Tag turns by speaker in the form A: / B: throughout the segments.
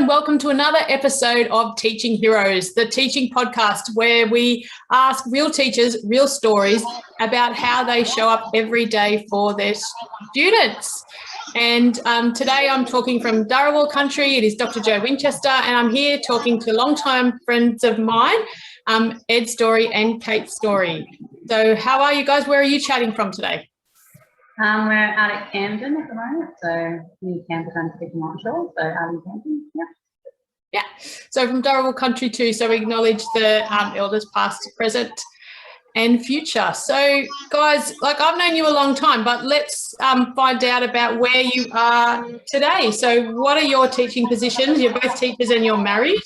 A: and welcome to another episode of Teaching Heroes, the teaching podcast where we ask real teachers real stories about how they show up every day for their students. And today I'm talking from Dharawal country. It is Dr. Jo Winchester, and I'm here talking to longtime friends of mine, Ed Storey and Kate Storey. So how are you guys? Where are you chatting from today?
B: We're out at Camden at the moment, so New Camden, I'm speaking onshore, so out in Camden, yeah.
A: Yeah, so from Dharawal country too, so we acknowledge the elders past, present and future. So guys, like I've known you a long time, but let's find out about where you are today. So what are your teaching positions? You're both teachers and you're married.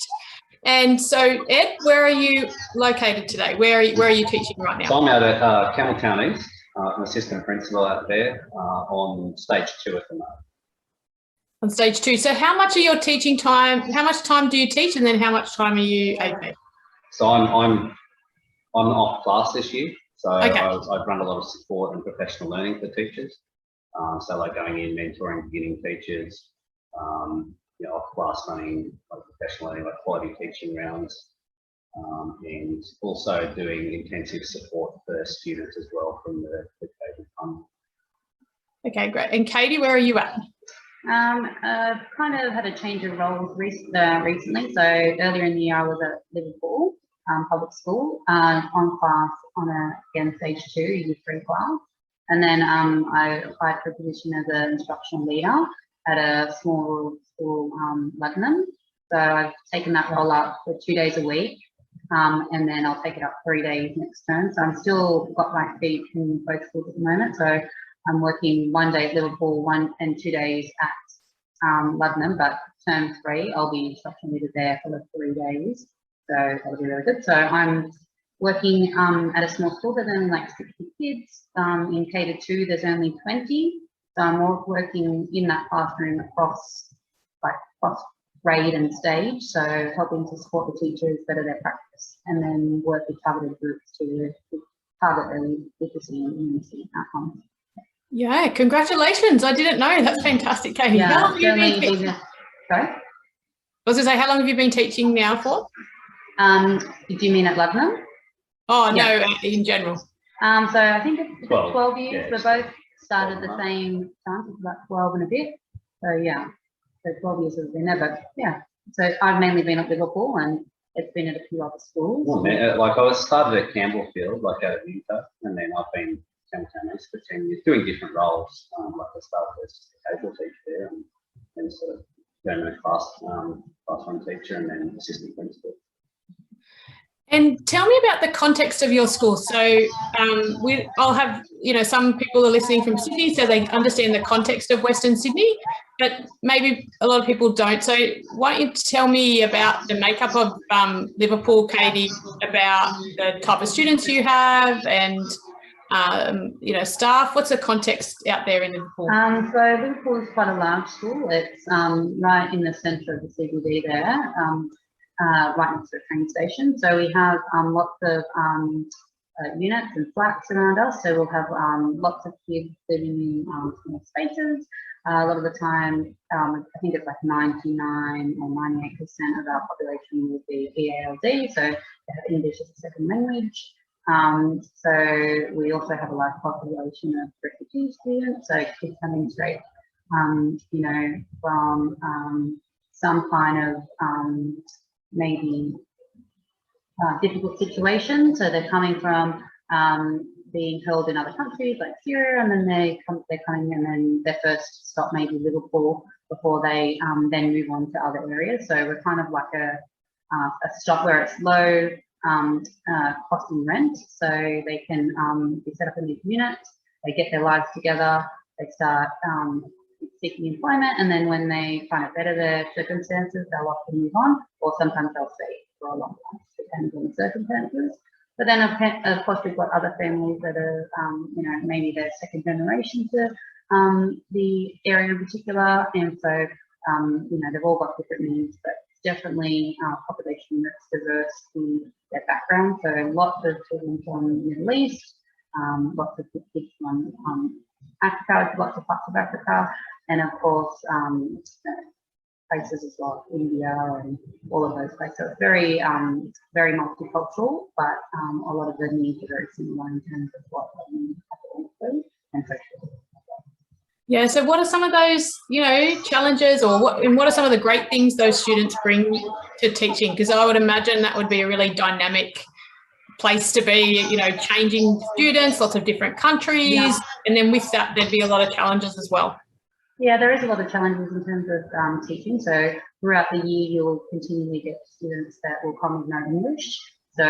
A: And so Ed, where are you located today? Where are you teaching right now?
C: So I'm out at Campbelltown East, an assistant principal out there on stage 2 at the moment.
A: On stage 2. So how much of your teaching time, how much time do you teach, and then how much time are you AP?
C: So I'm off class this year, so
A: okay.
C: I've run a lot of support and professional learning for teachers. So like going in, mentoring beginning teachers, off class running like professional learning, like quality teaching rounds, and also doing intensive support for students as well from the COVID fund. Okay, great. And Katie, where are you at?
B: I've kind of had a change of roles recently. So earlier in the year I was at Liverpool public school on class on stage 2, year 3 class. And then I applied for a position as an instructional leader at a small school, London. So I've taken that role up for 2 days a week. And then I'll take it up 3 days next term. So I'm still got my feet in both schools at the moment. So I'm working 1 day at Liverpool, 1 and 2 days at London, but term 3, I'll be instruction leader there for the 3 days. So that'll be really good. So I'm working at a small school. There's only like 60 kids. In K-2, there's only 20. So I'm working in that classroom across grade and stage. So helping to support the teachers better their practice, and then work with targeted groups to target early literacy and numeracy outcomes.
A: Yeah, congratulations. I didn't know. That's fantastic, Katie.
B: Yeah,
A: how long have you been teaching?
B: Sorry?
A: I was going to say, how long have you been teaching now for?
B: Do you mean at Lugman?
A: Oh, yeah. No, in general.
B: So I think it's 12 years.
C: Yeah,
B: we both started the same time, it's about 12 and a bit. So yeah, so 12 years has been there, but yeah. So I've mainly been at Liverpool, and it's been at a few other schools.
C: Well, like I was started at Campbellfield, like out of Winter, and then I've been Campbelltown East for 10 years, doing different roles. Like I started as a casual teacher there, and then sort of going to classroom teacher, and then assistant principal.
A: And tell me about the context of your school. So I'll have, some people are listening from Sydney, so they understand the context of Western Sydney, but maybe a lot of people don't. So why don't you tell me about the makeup of Liverpool, Katie, about the type of students you have and, staff. What's the context out there in Liverpool?
B: So Liverpool is quite a large school. It's right in the centre of the CBD there. Right next to the train station. So we have lots of units and flats around us. So we'll have lots of kids living in small spaces. A lot of the time, I think it's like 99 or 98% of our population will be EALD, so they have English as a second language. So we also have a large population of refugee students, so kids coming straight, from some kind of maybe difficult situation. So they're coming from being held in other countries like Syria, and then they're coming in, and their first stop may be Liverpool before they then move on to other areas. So we're kind of like a stop where it's low cost in rent. So they can be set up in these units, they get their lives together, they start seeking employment, and then when they kind of better their circumstances, they'll often move on, or sometimes they'll stay for a long time, depends on the circumstances. But then of course we've got other families that are maybe they're second generation to the area in particular, and so they've all got different needs, but definitely a population that's diverse in their background. So lots of children from the Middle East, lots of kids from Africa, lots of parts of Africa, and of course places as well, India and all of those places. So it's very, very multicultural, but a lot of the needs are very similar in terms of what they need academically and socially.
A: Yeah, so what are some of those, challenges, or what are some of the great things those students bring to teaching? Because I would imagine that would be a really dynamic place to be, changing students, lots of different countries, and then with that there'd be a lot of challenges as well.
B: Yeah, there is a lot of challenges in terms of teaching. So throughout the year, you'll continually get students that will come with no English. So,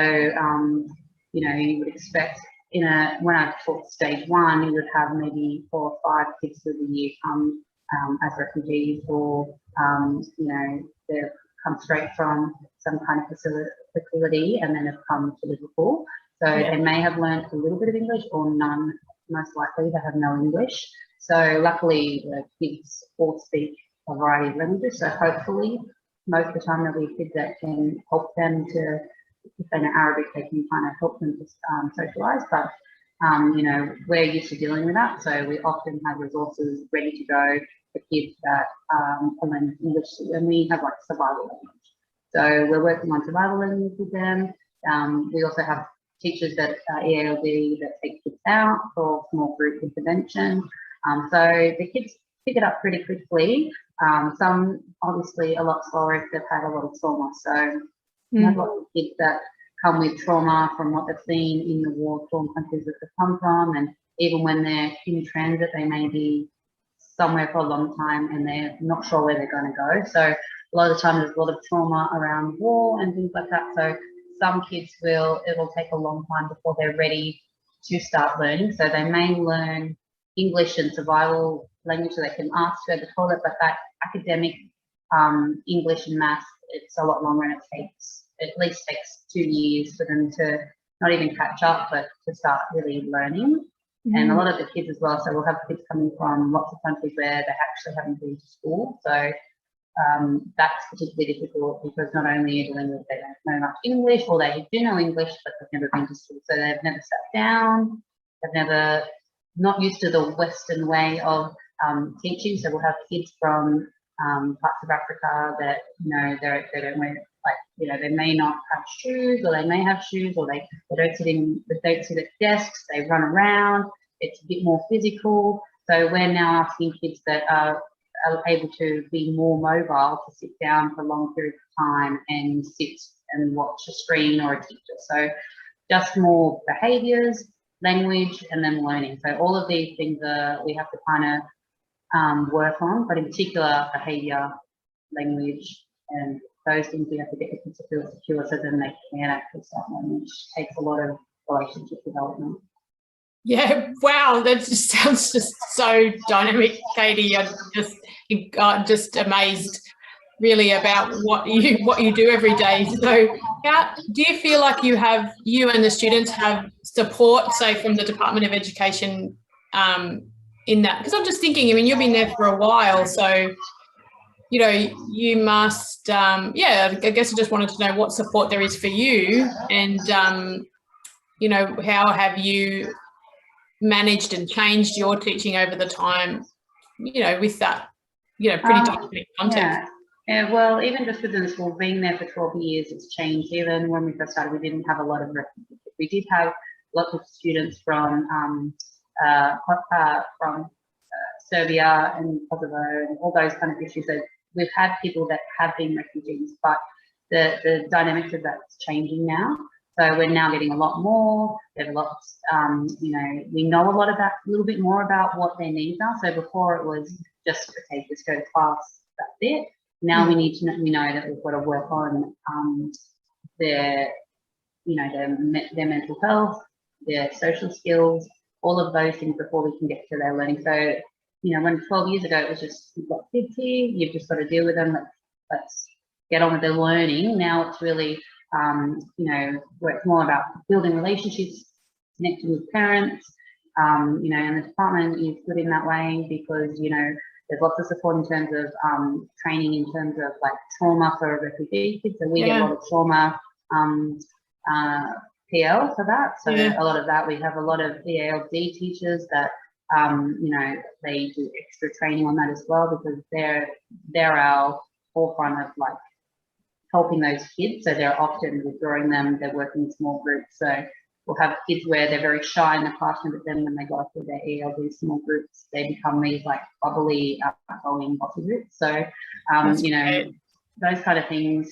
B: you would expect when I taught stage 1, you would have maybe 4 or 5 kids through the year come as refugees, or, they've come straight from some kind of facility and then have come to Liverpool. So they may have learned a little bit of English or none, most likely they have no English. So luckily the kids all speak a variety of languages. So hopefully most of the time there'll be kids that can help them to, if they know Arabic, they can kind of help them to socialise. But, we're used to dealing with that. So we often have resources ready to go for kids that are learning English, and we have like survival language. So we're working on survival language with them. We also have teachers that are EALD that take kids out for small group intervention. So the kids pick it up pretty quickly. Some obviously a lot slower if they've had a lot of trauma. So we have lots of kids that come with trauma from what they've seen in the war-torn countries that they've come from, and even when they're in transit, they may be somewhere for a long time and they're not sure where they're going to go. So a lot of the time there's a lot of trauma around war and things like that. So some kids it'll take a long time before they're ready to start learning. So they may learn English and survival language so they can ask to the toilet, but that academic English and maths, it's a lot longer, and it at least takes 2 years for them to not even catch up, but to start really learning. And a lot of the kids as well. So we'll have kids coming from lots of countries where they actually haven't been to school. So that's particularly difficult because not only are you dealing with they don't know much English, or they do know English, but they've never been to school. So they've never sat down, not used to the Western way of teaching. So we'll have kids from parts of Africa that, they don't wear, they may not have shoes, or they may have shoes, or they don't sit at desks, they run around, it's a bit more physical. So we're now asking kids that are able to be more mobile to sit down for long periods of time and sit and watch a screen or a teacher. So just more behaviours, language, and then learning. So all of these things we have to kind of work on, but in particular behaviour, language, and those things we have to get the kids to feel secure so then they can actually start learning, which takes a lot of relationship development.
A: Yeah, wow, that just sounds just so dynamic, Katie. I'm just amazed really about what you do every day. So how do you feel like you and the students have support, say, from the Department of Education in that? Because I'm just thinking, you've been there for a while, so you must, I guess I just wanted to know what support there is for you, and, how have you managed and changed your teaching over the time, with that, pretty dynamic context.
B: Yeah, well, even just within the school, being there for 12 years, it's changed. Even when we first started, we didn't have a lot of refugees. We did have lots of students from Serbia and Kosovo and all those kind of issues. So we've had people that have been refugees, but the dynamics of that's changing now. So we're now getting a lot more. There's lots, we know a little bit more about what their needs are. So before it was just, okay, just go to class, that's it. Now we know that we've got to work on their mental health, their social skills, all of those things before we can get to their learning. So, when 12 years ago, it was just, you've got kids here, you've just got to deal with them, let's get on with their learning. Now it's really, where it's more about building relationships, connecting with parents, and the department is good in that way because, there's lots of support in terms of training in terms of like trauma for refugee kids. So we get a lot of trauma PL for that. So a lot of that, we have a lot of EALD teachers that, they do extra training on that as well because they're our forefront of like helping those kids. So they're often withdrawing them, they're working in small groups. So we'll have kids where they're very shy in the classroom, but then when they go through their ELD small groups, they become these like bubbly, outgoing bossy groups. So, you know, those kind of things.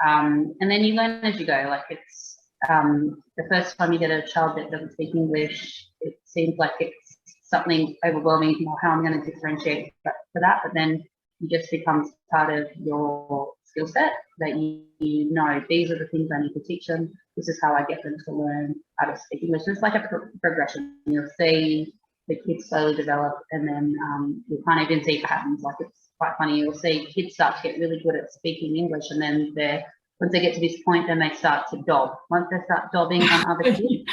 B: And then you learn as you go. Like it's the first time you get a child that doesn't speak English, it seems like it's something overwhelming, you know, how I'm going to differentiate for that, but then it just becomes part of your skill set that you know, these are the things I need to teach them. This is how I get them to learn how to speak English. It's like a progression. You'll see the kids slowly develop, and then you can't even see patterns. Like it's quite funny. You'll see kids start to get really good at speaking English, and then once they get to this point, then they start to dob. Once they start dobbing on other kids,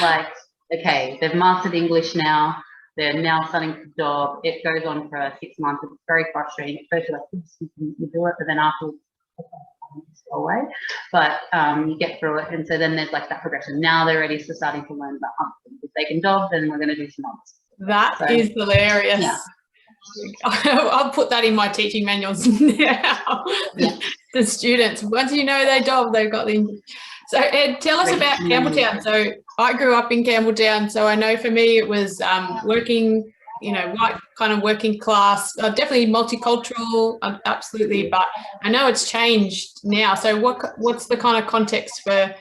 B: like, okay, they've mastered English now. They're now starting to dob. It goes on for 6 months. It's very frustrating. Especially like, you do it, but then afterwards, just go away. But you get through it, and so then there's like that progression. Now they're ready to starting to learn about something. If they can dob, then we're going to do some others.
A: That is hilarious.
B: Yeah.
A: I'll put that in my teaching manuals now.
B: Yeah.
A: The students, once you know they dob, they've got the English. So Ed, tell us about Campbelltown. So I grew up in Campbelltown, so I know for me it was working, you know, white kind of working class, definitely multicultural, absolutely, but I know it's changed now. So what's the kind of context for?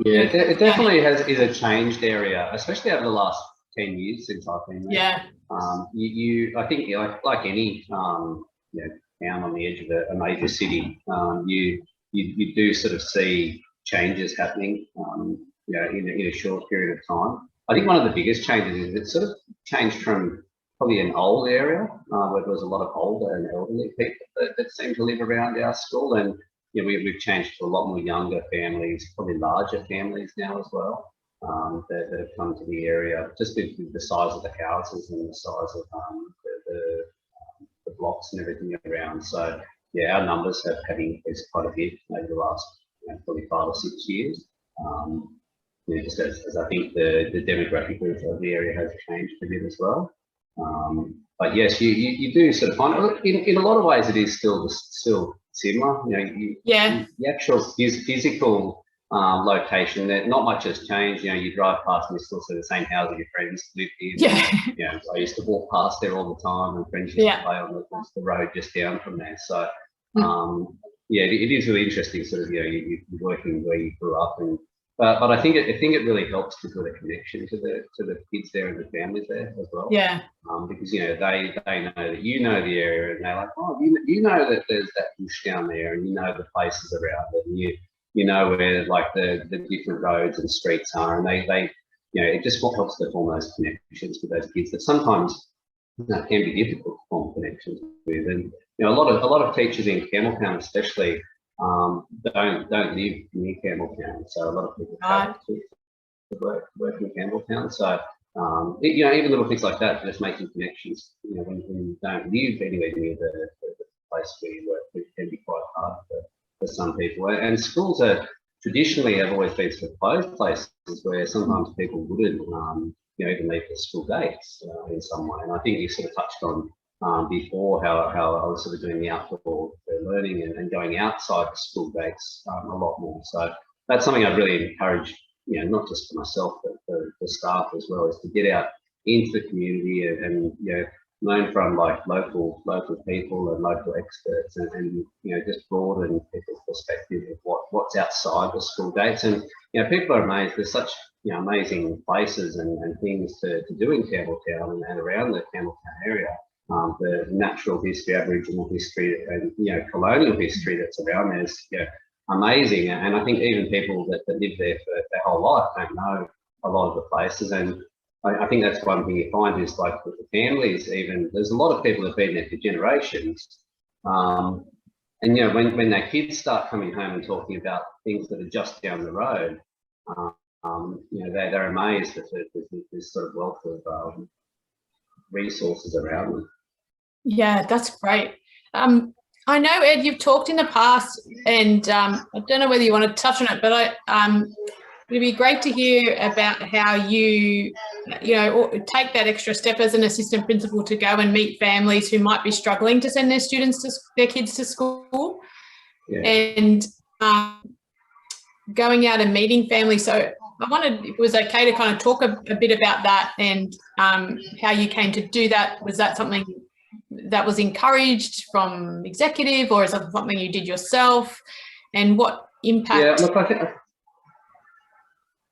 C: Yeah, it definitely is a changed area, especially over the last 10 years since I've been there.
A: Yeah.
C: I think, you know, like any you know, town on the edge of a major city, you do sort of see changes happening, you know, in a short period of time. I think one of the biggest changes is it sort of changed from probably an old area where there was a lot of older and elderly people that seem to live around our school, and you know, we've changed to a lot more younger families, probably larger families now as well, that have come to the area, just with the size of the houses and the size of the blocks and everything around. So yeah, our numbers have increased quite a bit over the last, you know, probably 5 or 6 years. You know, just as I think the demographic of the area has changed a bit as well. But yes, you do sort of find in a lot of ways it is still similar. You know, the actual physical location, that not much has changed. You know, you drive past and you still see the same house that your friends lived in.
A: Yeah.
C: You know, I used to walk past there all the time, and friends used to play on the road just down from there. So yeah, it is really interesting. Sort of, you know, you're working where you grew up, and but I think it really helps to build a connection to the kids there and the families there as well.
A: Yeah.
C: Because you know they know that you know the area, and they're like, oh, you know that there's that bush down there, and you know the places around it, and you know where like the different roads and streets are, and they you know, it just helps to form those connections with those kids that sometimes, you know, can be difficult to form connections with. And you know, a lot of teachers in Campbelltown especially don't live near Campbelltown, so a lot of people travel to work in Campbelltown. So you know, even little things like that, just making connections, you know, when you don't live anywhere near the place where you work, it can be quite hard for some people. And schools traditionally have always been sort of closed places where sometimes people wouldn't, you know, even leave the school gates in some way. And I think you sort of touched on before how I was sort of doing the outdoor learning and going outside the school gates a lot more. So that's something I really encourage, you know, not just for myself but for the staff as well, is to get out into the community and you know, learn from like local people and local experts, and you know, just broaden people's perspective of what's outside the school gates. And you know, people are amazed. There's such, you know, amazing places and things to do in Campbelltown and around the Campbelltown area. The natural history, Aboriginal history, and you know, colonial history that's around there is, you know, amazing. And I think even people that live there for their whole life don't know a lot of the places. And I think that's one thing you find is like with the families, even there's a lot of people that have been there for generations. And you know, when their kids start coming home and talking about things that are just down the road, you know, they're amazed that there's this sort of wealth of resources around them.
A: Yeah, that's great. I know, Ed, you've talked in the past, and I don't know whether you want to touch on it, but it'd be great to hear about how you know, take that extra step as an assistant principal to go and meet families who might be struggling to send their kids to school, and going out and meeting families. So I wondered if it was okay to kind of talk a bit about that and how you came to do that. Was that something that was encouraged from executive, or is that something you did yourself? And what impact?
C: Yeah, look,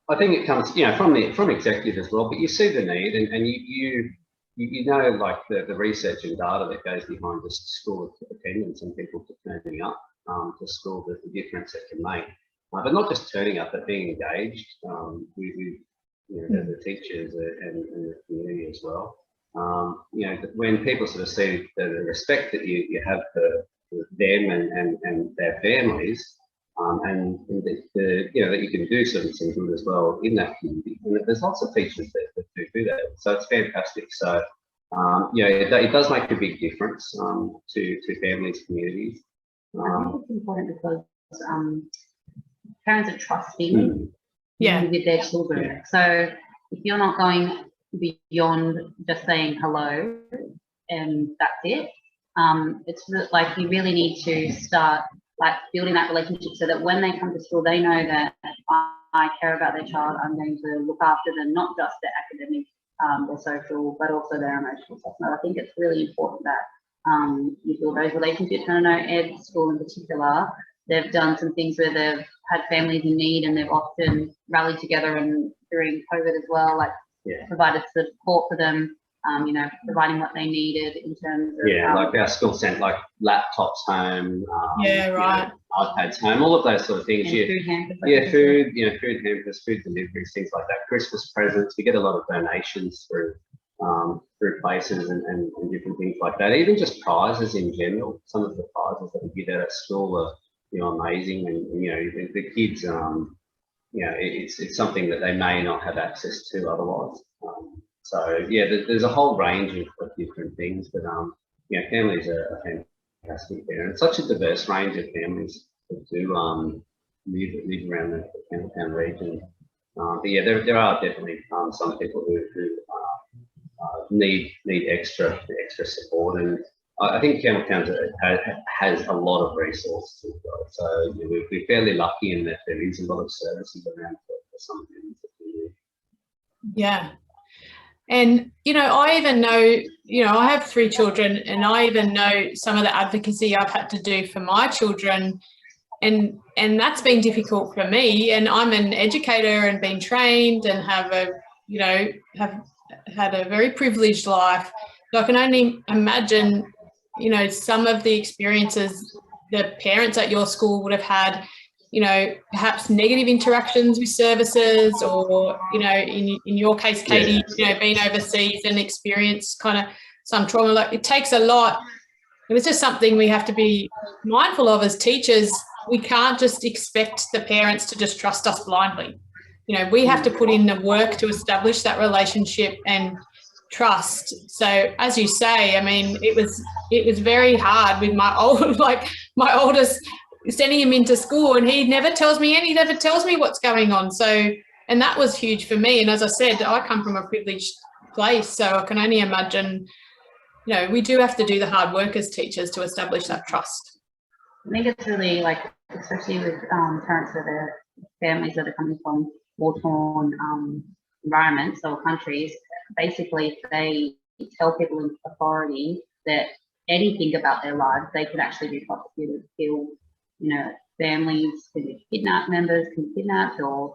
C: I think it comes, from executive as well. But you see the need, and you know, like the research and data that goes behind just school attendance and people turning up to school, the difference it can make. But not just turning up, but being engaged with the teachers and the community as well. When people sort of see the respect that you have for them and their families, and that you can do some good as well in that community. And there's lots of teachers that do that, so it's fantastic. So it does make a big difference to families, communities.
B: I think it's important because parents are trusting with their children. Yeah. So if you're not going beyond just saying hello and that's it, it's like you really need to start like building that relationship so that when they come to school, they know that I care about their child. I'm going to look after them, not just their academic, their social, but also their emotional stuff. So I think it's really important that you build those relationships. And I know Ed School in particular, they've done some things where they've had families in need and they've often rallied together, and during COVID as well, like provided support for them, providing what they needed in terms of
C: like our school sent like laptops home, iPads home, all of those sort of things.
B: Food hampers,
C: food hampers, food deliveries, things like that. Christmas presents. We get a lot of donations through places and different things like that. Even just prizes in general. Some of the prizes that we give out at school are amazing, and the kids it's something that they may not have access to otherwise. So there's a whole range of different things, but families are fantastic there, and it's such a diverse range of families that do live around the Campbelltown region. But there are definitely some people who need extra support, and I think Campbelltown has a lot of resources, so we're fairly lucky in that there is a lot of services around for some families that we do.
A: Yeah. And, I even know, I have 3 children, and I even know some of the advocacy I've had to do for my children, and that's been difficult for me. And I'm an educator and been trained and have had a very privileged life. So I can only imagine, some of the experiences the parents at your school would have had, perhaps negative interactions with services, or, in your case, Katie, being overseas and experience kind of some trauma. Like, it takes a lot. And it's just something we have to be mindful of as teachers. We can't just expect the parents to just trust us blindly. We have to put in the work to establish that relationship and trust. So as you say, I mean, it was very hard with my oldest, sending him into school, and he never tells me what's going on. So, and that was huge for me. And as I said, I come from a privileged place, so I can only imagine, we do have to do the hard work as teachers to establish that trust.
B: I think it's really, like, especially with parents with their families that are coming from war-torn environments or countries, basically if they tell people in authority that anything about their lives, they could actually be prosecuted, killed. Families can be kidnapped, members can be kidnapped or,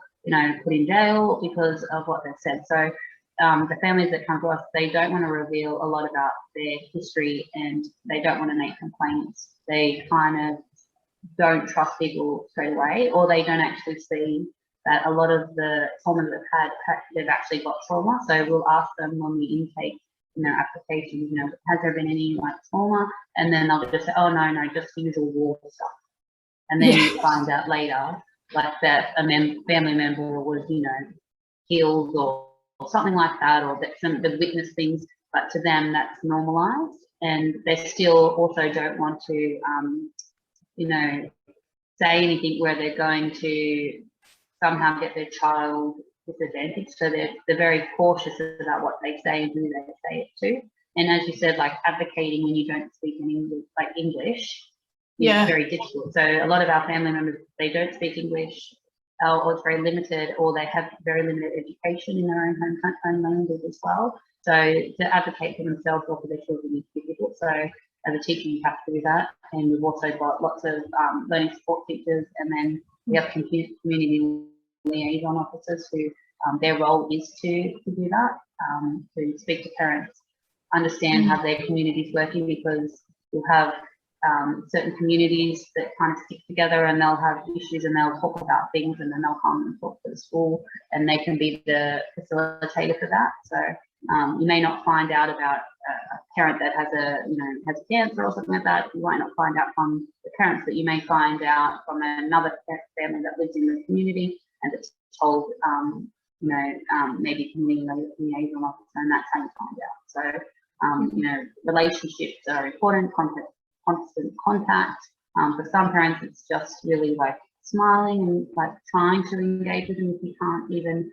B: put in jail because of what they've said. So the families that come to us, they don't want to reveal a lot about their history, and they don't want to make complaints. They kind of don't trust people straight away, or they don't actually see that a lot of the trauma that they've had, they've actually got trauma. So we'll ask them when we intake their applications, has there been any trauma? And then they'll just say, oh, no, just the usual war stuff. And then you find out later, like, that a family member was, killed or something like that, or that they've witnessed things, but to them that's normalised, and they still also don't want to, say anything where they're going to somehow get their child disadvantaged. So they're very cautious about what they say and who they say it to. And as you said, like advocating when you don't speak in English, like English,
A: Yeah.
B: is very difficult. So a lot of our family members, they don't speak English, or it's very limited, or they have very limited education in their own language as well. So to advocate for themselves or for their children is difficult. So as a teacher, you have to do that. And we've also got lots of learning support teachers, and then we have community liaison officers who their role is to do that, to speak to parents, understand how their community is working, because you'll have certain communities that kind of stick together and they'll have issues and they'll talk about things, and then they'll come and talk to the school, and they can be the facilitator for that. So you may not find out about a parent that has has cancer or something like that. You might not find out from the parents, but you may find out from another family that lives in the community and it's told, maybe community liaison officer, and that's how you find out. So relationships are important, constant contact. For some parents, it's just really like smiling and like trying to engage with them if you can't even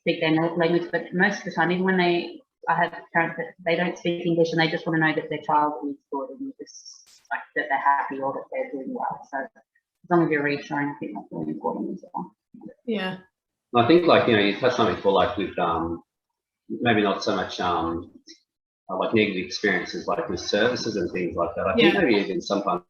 B: speak their language. But most of the time, even when I have parents that they don't speak English and they just want to know that their child is good and just like that they're happy or that they're doing well. So as long as you're reassuring, I think that's really important as well.
A: Yeah.
C: I think, like, you touched on it before, like with maybe not so much like negative experiences like with services and things like that. I think maybe even sometimes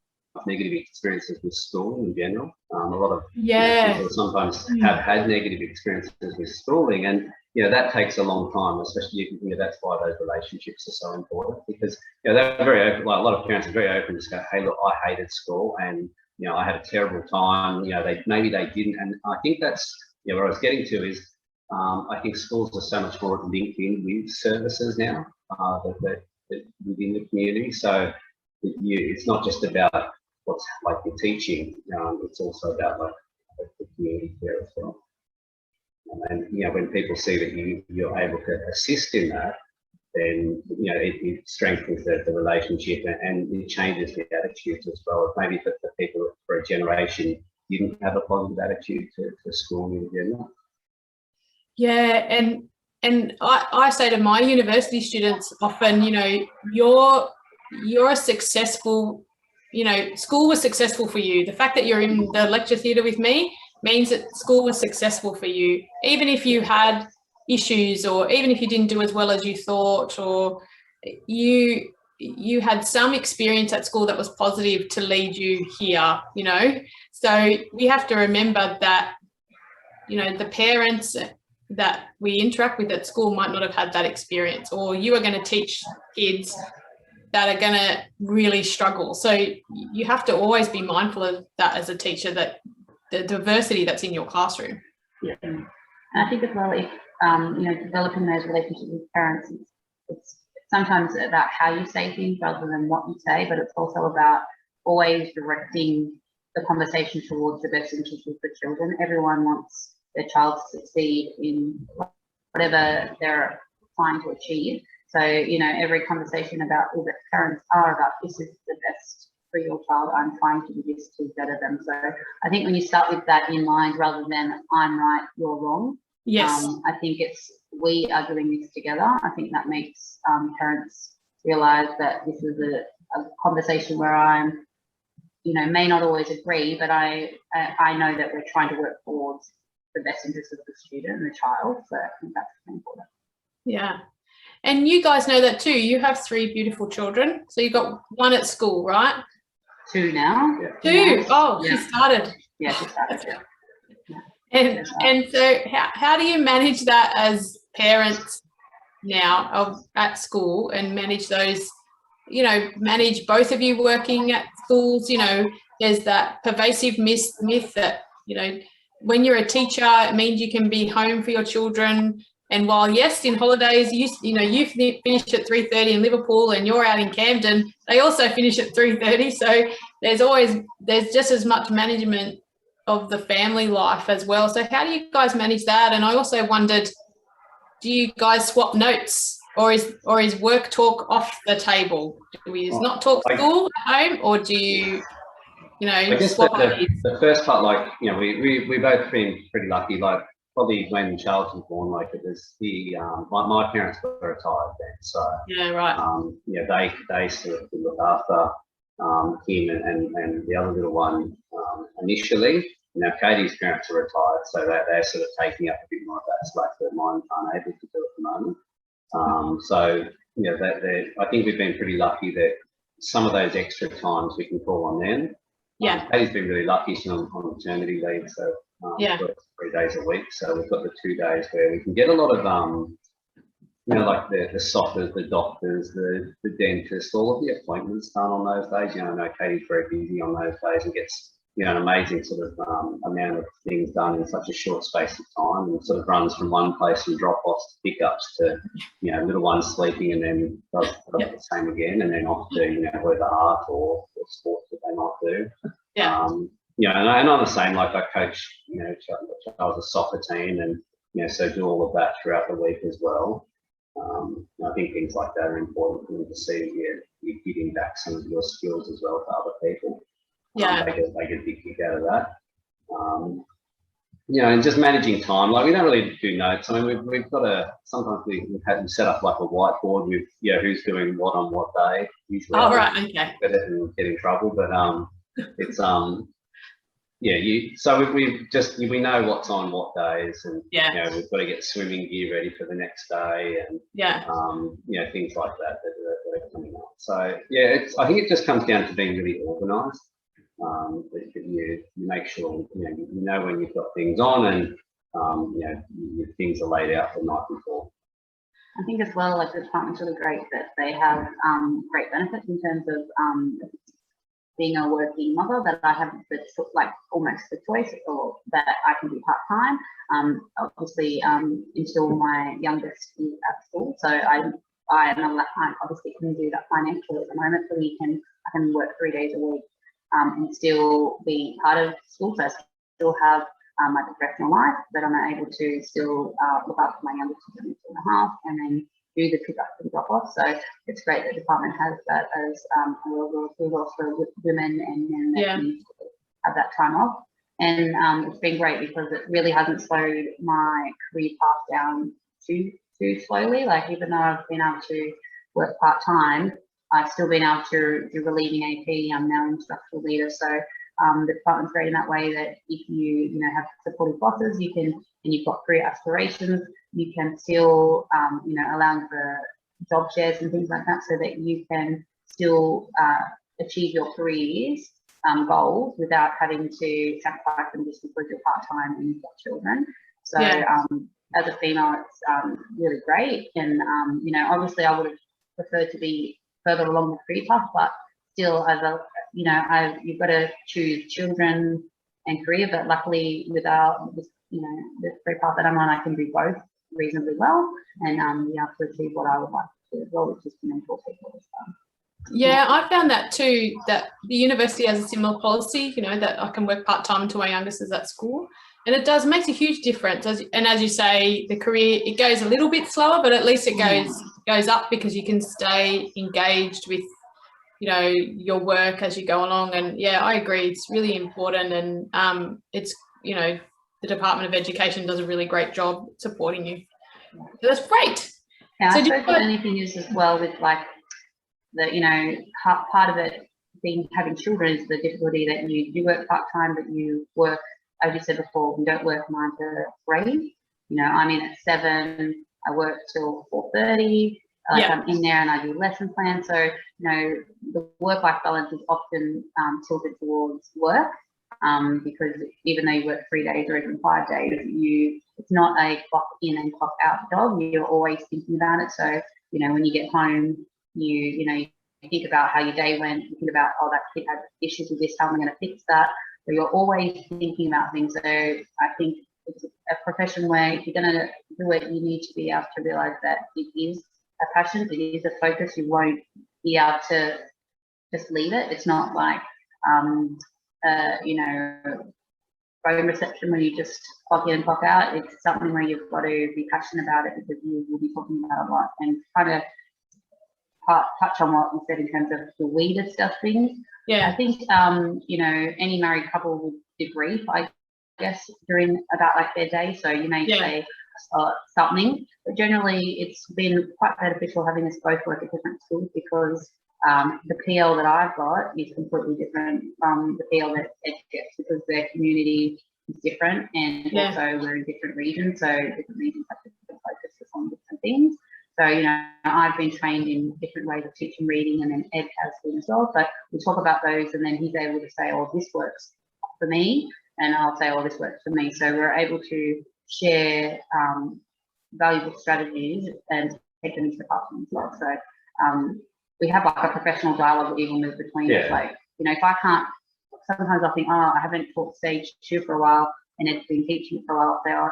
C: negative experiences with schooling in general. A lot of people sometimes have had negative experiences with schooling, and that takes a long time, especially that's why those relationships are so important, because they're very open. Like, a lot of parents are very open to go, hey, look, I hated school and I had a terrible time. Maybe they didn't, and I think that's where I was getting to is I think schools are so much more linked in with services now that within the community. So it's not just about what's like the teaching, it's also about like the community care as well. And when people see that you're able to assist in that, then it strengthens the relationship, and it changes the attitudes as well. Maybe for people for a generation didn't have a positive attitude to school in general.
A: Yeah, and I say to my university students often, you're a successful, school was successful for you. The fact that you're in the lecture theatre with me means that school was successful for you, even if you had issues, or even if you didn't do as well as you thought, or you had some experience at school that was positive to lead you here, So we have to remember that, the parents that we interact with at school might not have had that experience, or you are going to teach kids that are going to really struggle. So you have to always be mindful of that as a teacher, that the diversity that's in your classroom.
B: Yeah, and I think as well, if developing those relationships with parents, it's sometimes about how you say things rather than what you say, but it's also about always directing the conversation towards the best interest of the children. Everyone wants their child to succeed in whatever they're trying to achieve. So, every conversation about that parents are about, this is the best for your child, I'm trying to do this to better them. So I think when you start with that in mind, rather than I'm right, you're wrong.
A: Yes.
B: I think it's, we are doing this together. I think that makes parents realise that this is a conversation where I'm, may not always agree, but I know that we're trying to work towards the best interest of the student and the child. So I think that's important.
A: Yeah. And you guys know that too. You have 3 beautiful children. So you've got one at school, right?
B: 2 now.
A: Yeah. 2. Oh, yeah. She started.
B: Yeah, she started. Yeah.
A: And so how do you manage that as parents now at school, and manage those, manage both of you working at schools? There's that pervasive myth that, when you're a teacher, it means you can be home for your children. And while, yes, in holidays, you finish at 3:30 in Liverpool and you're out in Camden, they also finish at 3:30. So there's just as much management of the family life as well. So how do you guys manage that? And I also wondered, do you guys swap notes, or is work talk off the table? Do we not talk school at home, or do you? you know,
C: I guess
A: swap ideas.
C: the first part, like, you know, we both been pretty lucky. Like, probably when Charles was born, like, it was my parents were retired then, so
A: Yeah, right.
C: you know, they sort of look after him and the other little one initially. You know, Katie's parents are retired, so they're sort of taking up a bit more of that slack that mine aren't able to do at the moment. So, you know, I think we've been pretty lucky that some of those extra times we can call on them.
A: Yeah.
C: Katie's been really lucky. She's on maternity leave, so
A: Yeah.
C: works 3 days a week. So we've got the 2 days where we can get a lot of you know, like the softers, the doctors, the dentist, all of the appointments done on those days. You know, I know Katie's very busy on those days and gets, you know, an amazing sort of amount of things done in such a short space of time, and sort of runs from one place and drop-offs to pickups to, you know, little ones sleeping, and then does the same again, and then off to, you know, whether art or sports that they might do.
A: Yeah.
C: You know, and I'm the same. Like, I coach, you know, Charles' soccer team, and, you know, so do all of that throughout the week as well. I think things like that are important for them to see you're giving back some of your skills as well to other people.
A: Yeah.
C: They get a big kick out of that. You know, and just managing time. Like, we don't really do notes. I mean, we've got sometimes we set up like a whiteboard with, you know, who's doing what on what day. Usually,
A: right. Okay.
C: Get in trouble, but it's yeah, we know what's on what days, and you know, we've got to get swimming gear ready for the next day, and you know, things like that are coming up. So yeah, I think it just comes down to being really organised. That you make sure you know when you've got things on, and you know, your things are laid out the night before.
B: I think as well, like, the department's really great that they have great benefits in terms of being a working mother, that I have like almost the choice, or that I can do part-time, obviously until my youngest is at school. So I obviously can do that financially at the moment, so I can work 3 days a week and still be part of school. So I still have my professional life, but I'm able to still look after my youngest, who's 2.5, and then do the pick up and drop off. So it's great that the department has that as a resource for women and men that need to have that time off. And it's been great because it really hasn't slowed my career path down too slowly. Like, even though I've been able to work part time, I've still been able to do relieving AP. I'm now an instructional leader, so the department's great in that way that if you have supportive bosses, you can, and you've got career aspirations, you can still allowing for job shares and things like that, so that you can still achieve your career's goals without having to sacrifice them just because you're part-time and you've got children. So as a female, it's really great, and obviously I would have preferred to be further along the career path, but still, as a you've got to choose children and career, but luckily without the career path that I'm on, I can do both reasonably well, and be able to achieve what I would like to do as well, which is to mentor people as well.
A: Yeah, I found that too, that the university has a similar policy, that I can work part-time until my youngest is at school. And it makes a huge difference. As you say, the career, it goes a little bit slower, but at least it goes up because you can stay engaged with, your work as you go along. And yeah, I agree. It's really important. And it's, the Department of Education does a really great job supporting you. So that's great.
B: Yeah, so I suppose the only thing is as well with like the, part of it being having children is the difficulty that you do work part-time, but you work, as you said before, we don't work 9 to 3. I'm in at 7, I work till 4:30. I'm in there and I do lesson plans. So, the work-life balance is often tilted towards work, because even though you work 3 days or even 5 days, it's not a clock in and clock out job. You're always thinking about it. So, when you get home, you think about how your day went. You think about, oh, that kid had issues with this. How am I going to fix that? So you're always thinking about things. So I think it's a profession where if you're going to do it, you need to be able to realize that it is a passion, it is a focus. You won't be able to just leave it. It's not like, phone reception where you just clock in and clock out. It's something where you've got to be passionate about it because you will be talking about it a lot. And kind of touch on what you said in terms of the we discuss things.
A: Yeah.
B: I think, you know, any married couple would debrief, I guess, during about like their day. So you may say something, but generally it's been quite beneficial having us both work at different schools, because the PL that I've got is completely different from the PL that Ed gets, because their community is different, and also we're in different regions, so different regions have different focuses on different things. So, you know, I've been trained in different ways of teaching reading, and then Ed has been as well. So we talk about those, and then he's able to say, oh, this works for me, and I'll say, oh, this works for me. So we're able to share valuable strategies and take them into the classroom as well. So we have like a professional dialogue even between us. Like, you know, if I can't, sometimes I think, oh, I haven't taught stage 2 for a while, and Ed's been teaching for a while. I'll say, oh,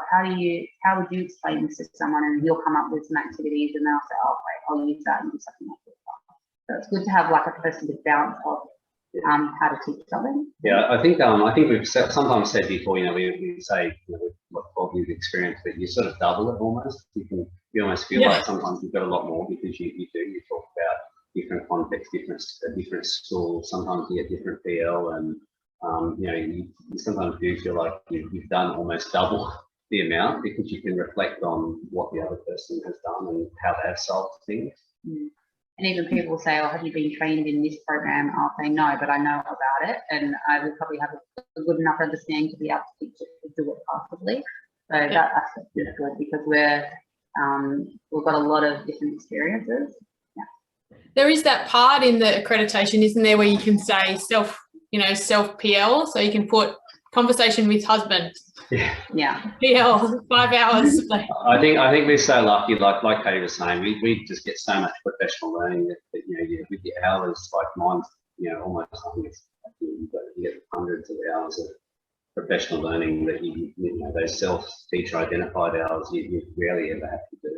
B: how would you explain this to someone? And he'll come up with some activities, and then I'll say, oh, great, I'll use that and do something like this. So it's good to have like a person to bounce off how to teach something.
C: Yeah, I think we've sometimes said before, you know, we say, you know, what 12 years experience, but you sort of double it almost. You almost feel like sometimes you've got a lot more, because you talk about different contexts, different schools. Sometimes you get different PL, and you know, you sometimes do feel like you've done almost double the amount, because you can reflect on what the other person has done and how they've solved things.
B: And even people say, oh, have you been trained in this program? I'll say no, but I know about it, and I will probably have a good enough understanding to be able to teach it, to do it possibly. So that aspect is good, because we've got a lot of different experiences.
A: There is that part in the accreditation, isn't there, where you can say self PL, so you can put conversation with husband. PL 5 hours.
C: I think we're so lucky, like Katie was saying, we just get so much professional learning that you know, with the hours, like mine's, you know, almost, I think it's, you get hundreds of hours of professional learning that you know, those self-teacher identified hours you rarely ever have to do.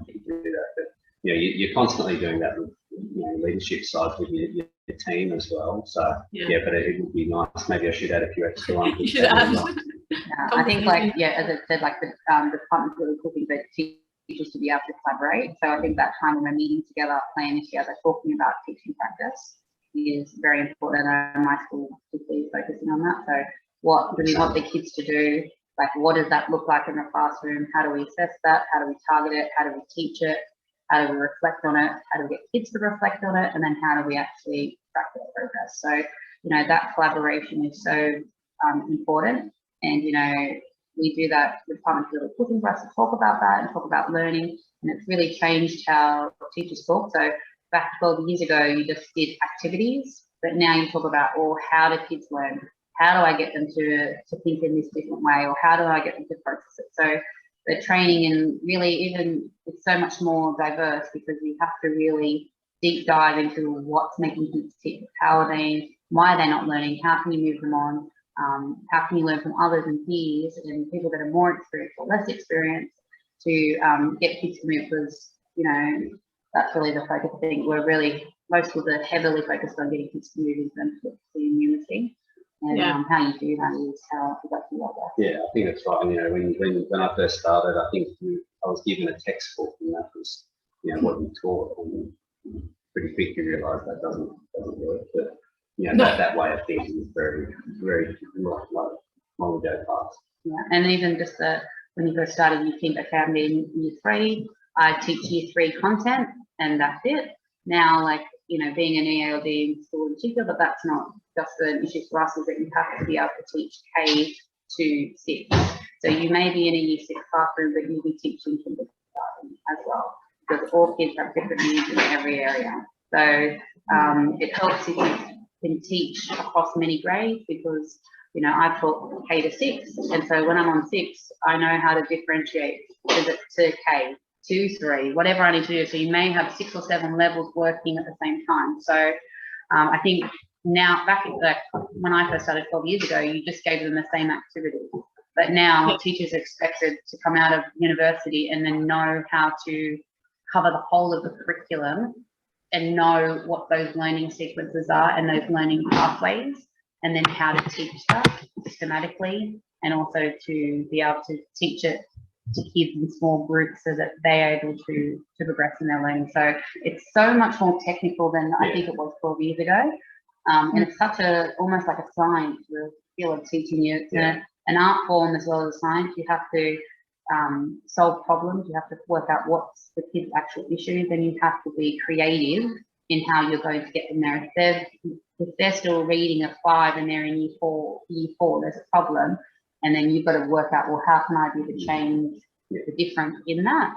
C: You do that, but you know, you're constantly doing that with, you know, leadership side with your team as well. So but it would be nice. Maybe I should add a few extra ones.
B: I think, like, as I said, like the department's really cooking for teachers to be able to collaborate. So I think that time when we're meeting together, planning together, talking about teaching practice is very important. And my school particularly focusing on that. So what do we want the kids to do? Like, what does that look like in the classroom? How do we assess that? How do we target it? How do we teach it? How do we reflect on it? How do we get kids to reflect on it? And then how do we actually track their progress? So, you know, that collaboration is so important. And, you know, we do that, the department's really pushing for us to talk about that and talk about learning. And it's really changed how teachers talk. So back 12 years ago, you just did activities, but now you talk about, well, how do kids learn? How do I get them to think in this different way? Or how do I get them to process it? So the training, and really even it's so much more diverse, because you have to really deep dive into what's making kids tick, how are they, why are they not learning, how can you move them on, how can you learn from others and peers and people that are more experienced or less experienced to get kids to move, because, you know, that's really the focus. I think we're really, most schools are heavily focused on getting kids to move into the immunity. And how you do that is how exactly like that.
C: Yeah, I think that's right. And, you know, when I first started, I think I was given a textbook, and that was, you know, what we taught, and pretty quick you realise that doesn't work. But you know, that way of thinking is very, very long ago past.
B: Yeah, and even just when you first started, you think, okay, I'm in year 3, I teach year 3 content, and that's it. Now, like, you know, being an ELD in school in particular, but that's not just an issue for us, is that you have to be able to teach K to 6. So you may be in a year 6 classroom, but you'll be teaching kindergarten as well, because all kids have different needs in every area. So it helps if you can teach across many grades, because, you know, I've taught K to 6, and so when I'm on 6, I know how to differentiate to K, 2, 3, whatever I need to do. So you may have 6 or 7 levels working at the same time. So I think now, back when I first started 12 years ago, you just gave them the same activity. But now teachers are expected to come out of university and then know how to cover the whole of the curriculum and know what those learning sequences are and those learning pathways, and then how to teach that systematically, and also to be able to teach it to kids in small groups so that they're able to progress in their learning. So it's so much more technical than I think it was 12 years ago. And it's such almost like a science, the skill of teaching you. It's an art form as well as a science. You have to solve problems. You have to work out what's the kids' actual issues, and you have to be creative in how you're going to get them there. If they're still reading at 5 and they're in year four, there's a problem, and then you've got to work out, well, how can I be the change, the difference in that?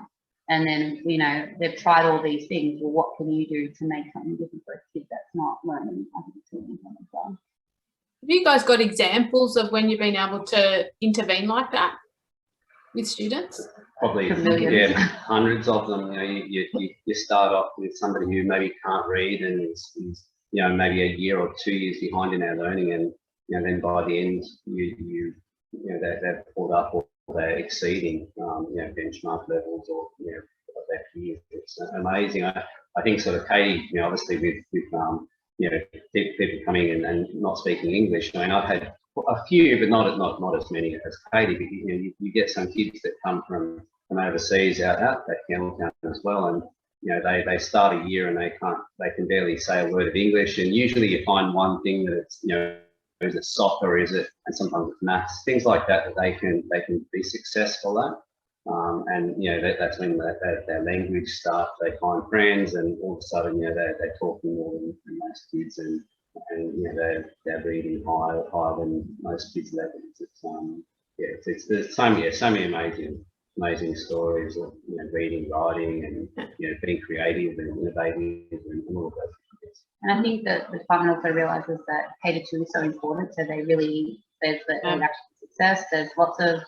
B: And then, you know, they've tried all these things. Well, what can you do to make something different for a kid that's not learning? I think it's really important as well.
A: Have you guys got examples of when you've been able to intervene like that with students?
C: Probably, hundreds of them. You know, you start off with somebody who maybe can't read and is you know, maybe a year or 2 years behind in their learning, and you know, then by the end, you know, they're pulled up or they're exceeding you know, benchmark levels or, you know, their peers. It's amazing. I think sort of Katie, you know, obviously with you know, people coming in and not speaking English. I mean, I've had a few, but not as many as Katie. But you know, you get some kids that come from overseas out at Campbelltown as well, and you know, they start a year and they can barely say a word of English, and usually you find one thing that it's, you know, is it soccer, is it, and sometimes it's maths, things like that they can be successful at. And you know, that's when their language starts, they find friends, and all of a sudden, you know, they're talking more than most kids, and you know, they're reading higher than most kids' levels. It's there's so many amazing stories of, you know, reading, writing, and you know, being creative and innovative and all of those things.
B: And I think that the department also realises that K-2 is so important. So there's the actual success. There's lots of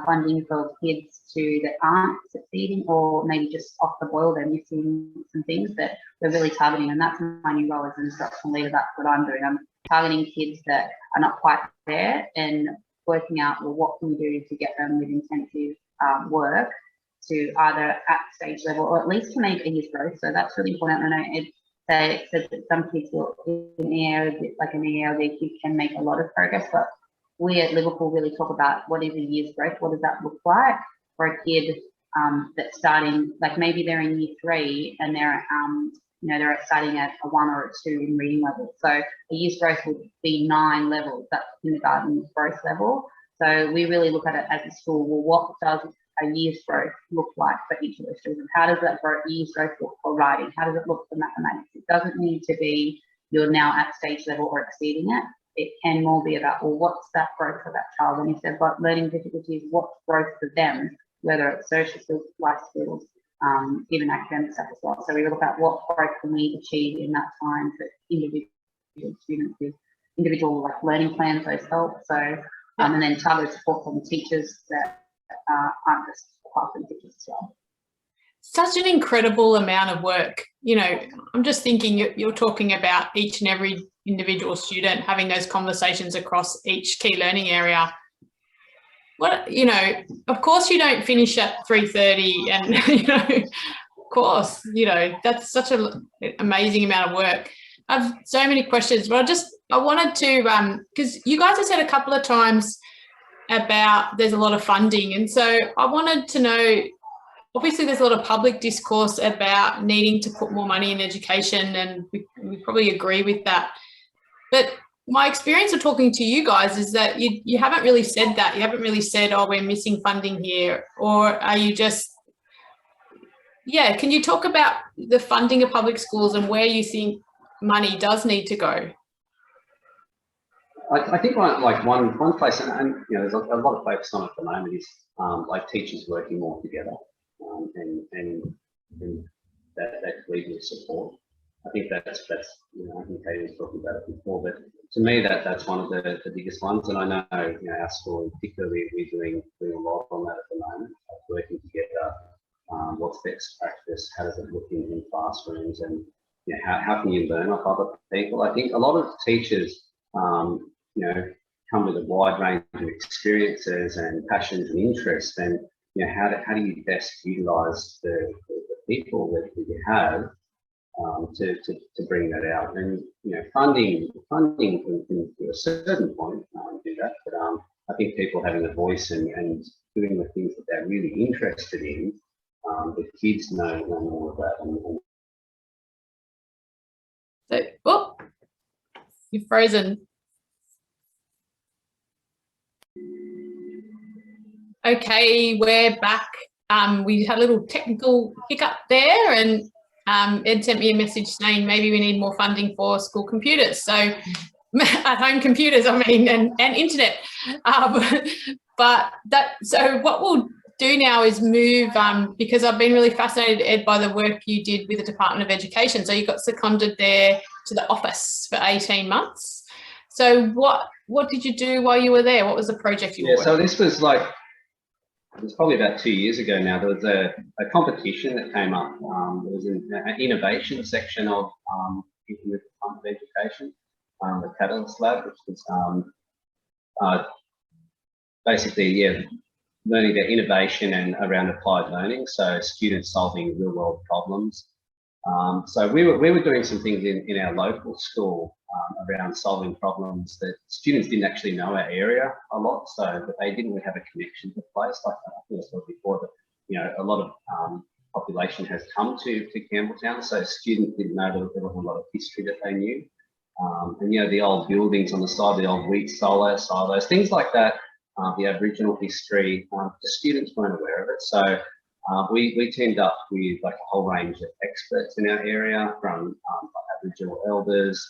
B: funding for kids that aren't succeeding, or maybe just off the boil, they're missing some things that we're really targeting. And that's my new role as an instructional leader. That's what I'm doing. I'm targeting kids that are not quite there and working out, well, what can we do to get them with intensive work to either at stage level or at least to make a year's growth. So that's really important. I know Ed said that some kids will, in an ELD kids can make a lot of progress, but we at Liverpool really talk about what is a year's growth, what does that look like for a kid that's starting, like maybe they're in year 3 and they're you know, they're starting at a 1 or a 2 in reading level. So a year's growth would be 9 levels, that's kindergarten growth level. So we really look at it as a school, well, what does a year's growth look like for each of those children? How does that year's growth look for writing? How does it look for mathematics? It doesn't need to be you're now at stage level or exceeding it. It can more be about, well, what's that growth for that child? And if they've got learning difficulties, what's growth for them, whether it's social skills, life skills, even academic stuff as well. So we look at what growth can we achieve in that time for individual students with individual like learning plans, those help. So and then targeted support from teachers that aren't just classroom teachers as well.
A: Such an incredible amount of work. You know, I'm just thinking you're talking about each and every individual student, having those conversations across each key learning area. What, you know, of course you don't finish at 3:30 and, you know, of course, you know, that's such an amazing amount of work. I have so many questions, but I wanted to, because you guys have said a couple of times about there's a lot of funding. And so I wanted to know, obviously there's a lot of public discourse about needing to put more money in education, and we probably agree with that. But my experience of talking to you guys is that you haven't really said that. You haven't really said, oh, we're missing funding here. Or are you just, yeah, can you talk about the funding of public schools and where you think money does need to go?
C: I think like one place, and you know, there's a lot of focus on it at the moment, is like teachers working more together, and that legal support. I think that's you know, I think Katie was talking about it before, but to me that's one of the biggest ones. And I know, you know, our school in particular, we're doing a lot on that at the moment, working together. What's best practice? How does it look in classrooms? And you know, how can you learn off other people? I think a lot of teachers, you know, come with a wide range of experiences and passions and interests, and you know, how do you best utilise the people that you have to bring that out? And you know, funding can to a certain point do that, but I think people having a voice and doing the things that they're really interested in, the kids know more of that.
A: You're frozen. Okay, we're back. We had a little technical hiccup there, and Ed sent me a message saying maybe we need more funding for school computers. So at-home computers, I mean, and internet. So what we'll do now is move, because I've been really fascinated, Ed, by the work you did with the Department of Education. So you got seconded there to the office for 18 months. So what did you do while you were there? What was the project you were working on?
C: So this was like, it was probably about 2 years ago now. There was a competition that came up. There was an innovation section of the Department of Education, the Catalyst Lab, which was basically, learning about innovation and around applied learning. So students solving real world problems. So we were doing some things in our local school around solving problems that students didn't actually know our area a lot, so that they didn't really have a connection to the place. Like I think I said before, that a lot of population has come to Campbelltown, so students didn't know there wasn't a lot of history that they knew. And the old buildings on the side, the old wheat silos, things like that, the Aboriginal history, the students weren't aware of it. So we teamed up with like a whole range of experts in our area, from Aboriginal elders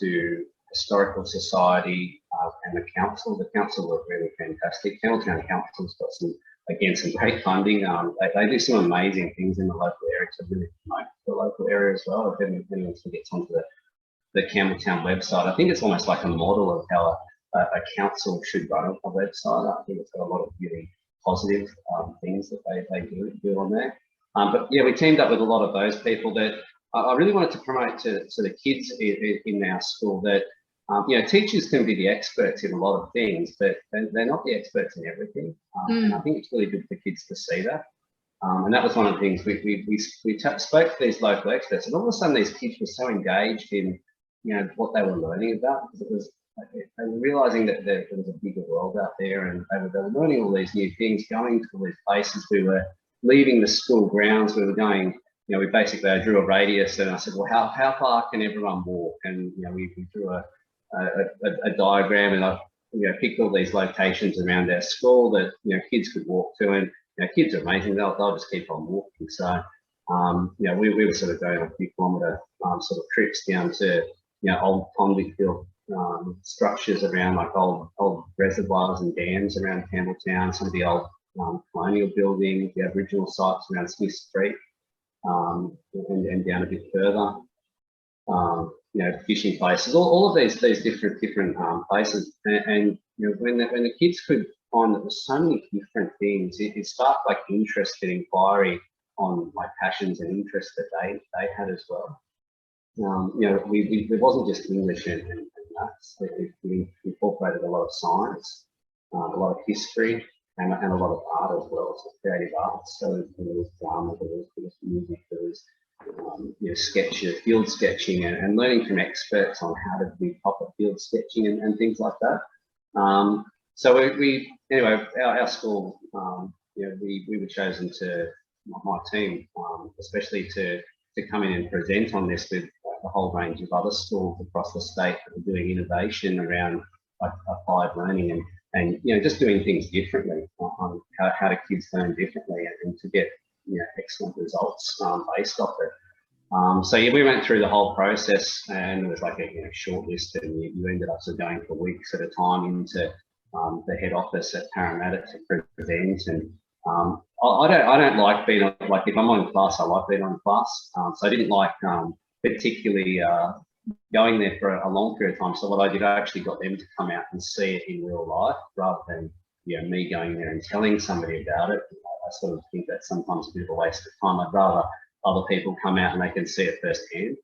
C: to historical society and the council. The council were really fantastic. Campbelltown Council's got some great funding. They do some amazing things in the local area to really promote the local area as well. If anyone wants to get onto the Campbelltown website, I think it's almost like a model of how a council should run a website. I think it's got a lot of really positive things that they do on there. But yeah, we teamed up with a lot of those people that I really wanted to promote to the kids in our school that, teachers can be the experts in a lot of things, but they're not the experts in everything. And I think it's really good for kids to see that. And that was one of the things we spoke to these local experts, and all of a sudden these kids were so engaged in, what they were learning about, because it was, they were realising that there was a bigger world out there, and they were learning all these new things, going to all these places. We were leaving the school grounds, we were going, I drew a radius, and I said, well, how far can everyone walk? And, we drew a diagram, and I, picked all these locations around our school that, kids could walk to, and, kids are amazing, they'll just keep on walking. So, we were sort of going on a few kilometre sort of trips down to, old convict built structures around, like old reservoirs and dams around Campbelltown, some of the old colonial buildings, the Aboriginal sites around Smith Street, and down a bit further, fishing places, all of these different places, and when the kids could find that there's so many different things, it sparked like interest and inquiry on like passions and interests that they had as well. It wasn't just English and maths. We incorporated a lot of science, a lot of history, and a lot of art as well, so creative arts. So there was drama, there was music, there was sketches, field sketching, and learning from experts on how to do proper field sketching and things like that. So anyway, our school, we were chosen to, my team, especially to come in and present on this with a whole range of other schools across the state that are doing innovation around applied learning and just doing things differently, on how do kids learn differently, and to get excellent results based off it. So we went through the whole process, and it was like a short list, and you ended up sort of going for weeks at a time into the head office at Parramatta to present. And I don't like being like, if I'm on class, I like being on class. So I didn't like particularly going there for a long period of time. So what I did, I actually got them to come out and see it in real life, rather than me going there and telling somebody about it. I sort of think that's sometimes a bit of a waste of time. I'd rather other people come out and they can see it firsthand.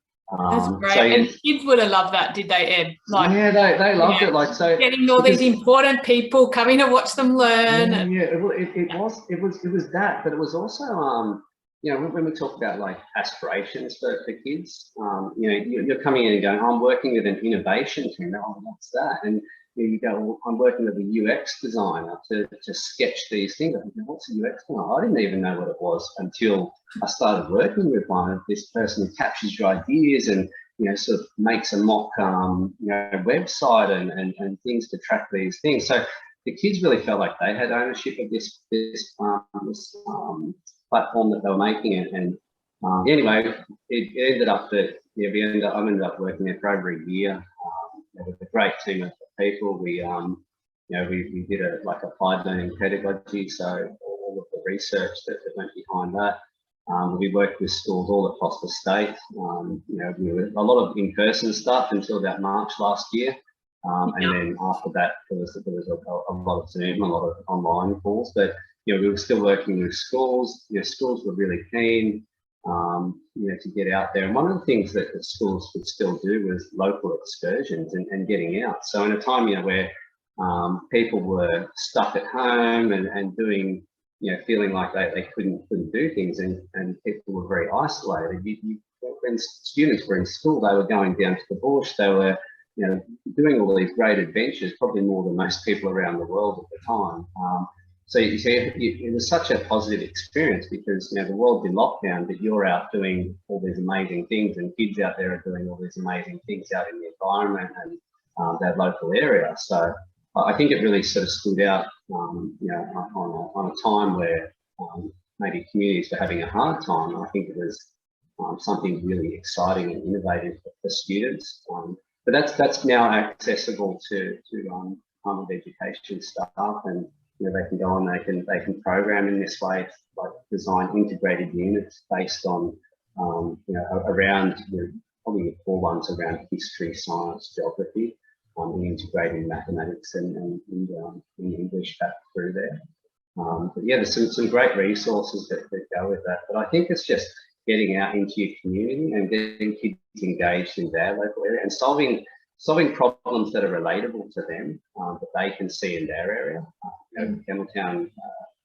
A: That's great. So, and kids would have loved that, did they, Ed? Like,
C: yeah, they loved it. Like, so
A: getting all these important people coming to watch them learn.
C: It was that, but it was also when we talk about like aspirations for kids, you're coming in and going, I'm working with an innovation team. Oh, what's that? And you go, well, I'm working with a UX designer to sketch these things. I think, what's a UX designer? I didn't even know what it was until I started working with one. This person who captures your ideas and sort of makes a mock, website and things to track these things. So the kids really felt like they had ownership of this platform that they were making it. And anyway, it ended up that I ended up working there for over a year with a great team of people. We we did a applied learning pedagogy, so all of the research that went behind that. We worked with schools all across the state. We were a lot of in-person stuff until about March last year. And then after that, there was a lot of Zoom, a lot of online calls, but we were still working with schools. Schools were really keen, to get out there. And one of the things that the schools could still do was local excursions and getting out. So in a time, where people were stuck at home and doing, feeling like they couldn't do things, and people were very isolated. When students were in school, they were going down to the bush. They were doing all these great adventures, probably more than most people around the world at the time. So you see, it was such a positive experience because the world's in lockdown, but you're out doing all these amazing things, and kids out there are doing all these amazing things out in the environment and that local area. So I think it really sort of stood out, on a time where maybe communities were having a hard time. I think it was something really exciting and innovative for students. But that's now accessible to higher education staff, and they can go on, they can program in this way, like design integrated units based on around probably the core ones around history, science, geography, and integrating mathematics and English back through there. But yeah, there's some great resources that go with that. But I think it's just getting out into your community and getting kids engaged in their local area and solving problems that are relatable to them, that they can see in their area. Campbelltown,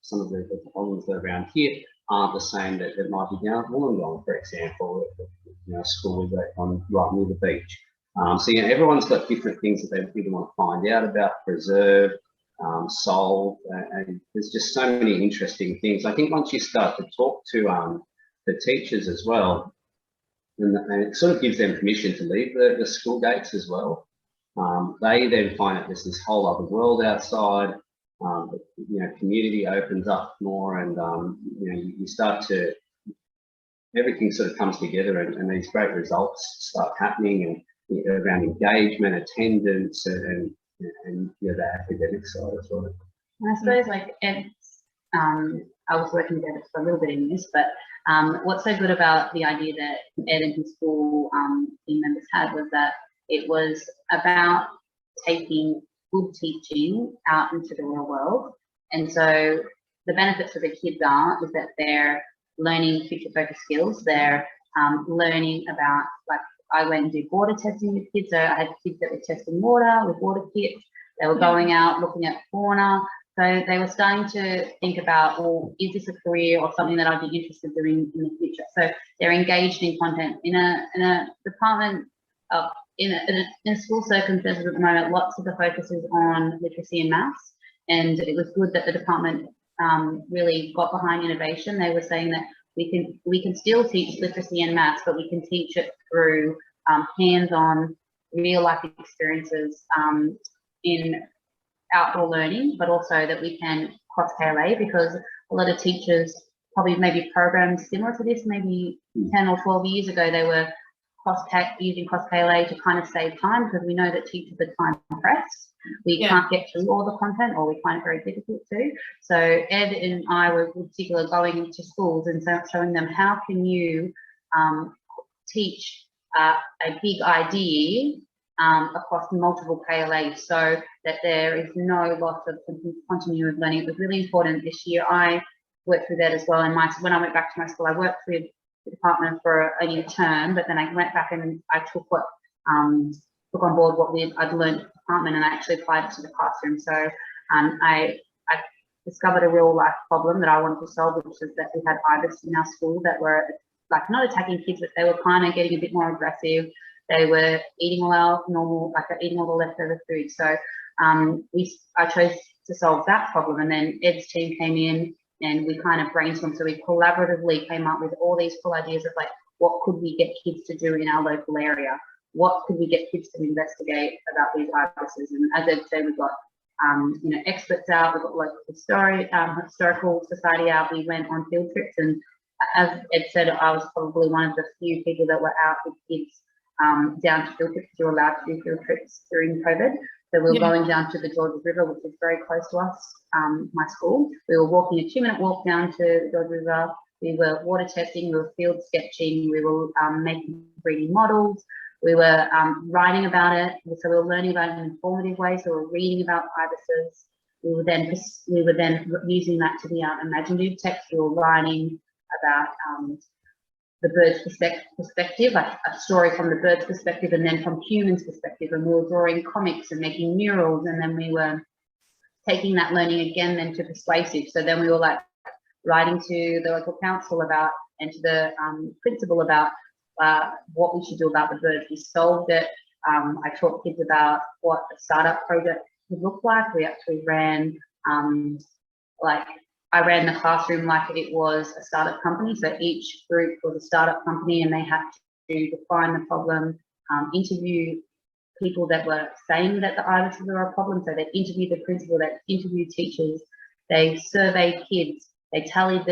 C: some of the problems that are around here aren't the same that might be down at Wollongong, for example, a school we work on right near the beach. So everyone's got different things that they really want to find out about, preserve, solve, and there's just so many interesting things. I think once you start to talk to the teachers as well, and it sort of gives them permission to leave the school gates as well. They then find that there's this whole other world outside. Community opens up more, and you start to, everything sort of comes together, and these great results start happening, and around engagement, attendance, and the academic side as well.
B: And I suppose I was working with Ed for a little bit in this, but what's so good about the idea that Ed and his school team members had was that it was about taking good teaching out into the real world. And so the benefits for the kids is that they're learning future focused skills. They're learning about, I went and did water testing with kids. So I had kids that were testing water with water kits. They were going out looking at fauna. So they were starting to think about, well, is this a career or something that I'd be interested in doing in the future? So they're engaged in content. In a department, in a school circumstances at the moment, lots of the focus is on literacy and maths. And it was good that the department really got behind innovation. They were saying that we can still teach literacy and maths, but we can teach it through hands-on, real-life experiences in outdoor learning, but also that we can cross KLA, because a lot of teachers probably maybe programs similar to this, maybe 10 or 12 years ago, they were using cross KLA to kind of save time, because we know that teachers are time pressed. We can't get through all the content, or we find it very difficult to. So Ed and I were in particular going into schools and showing them, how can you teach a big idea across multiple KLAs, so that there is no loss of continuity of learning. It was really important this year. I worked with Ed as well, and when I went back to my school, I worked with the department for only a term, but then I went back and I took on board what I'd learned at the department, and I actually applied it to the classroom. So I discovered a real life problem that I wanted to solve, which was that we had Ibis in our school that were not attacking kids, but they were kind of getting a bit more aggressive. They were eating all our normal, eating all the leftover food. So I chose to solve that problem, and then Ed's team came in and we kind of brainstormed. So we collaboratively came up with all these cool ideas of what could we get kids to do in our local area? What could we get kids to investigate about these ibises? And as Ed said, we've got you know, experts out, we've got local historical society out. We went on field trips, and as Ed said, I was probably one of the few people that were out with kids down to field trips. You're allowed to do field trips during COVID. So we were going down to the Georges River, which is very close to us, my school. We were walking a 2-minute walk down to the Georges River. We were water testing, we were field sketching, we were making 3D models. We were writing about it, so we were learning about it in an informative way. So we were reading about ibises. We were then using that to be our imaginative text. We were writing about the bird's perspective, like a story from the bird's perspective, and then from humans' perspective. And we were drawing comics and making murals, and then we were taking that learning again then to persuasive. So then we were like writing to the local council about, and to the principal about what we should do about the birds. We solved it. I taught kids about what a startup project would look like. We actually ran, I ran the classroom like it was a startup company. So each group was a startup company, and they had to define the problem, interview people that were saying that the ibises were a problem. So they interviewed the principal, they interviewed teachers, they surveyed kids, they tallied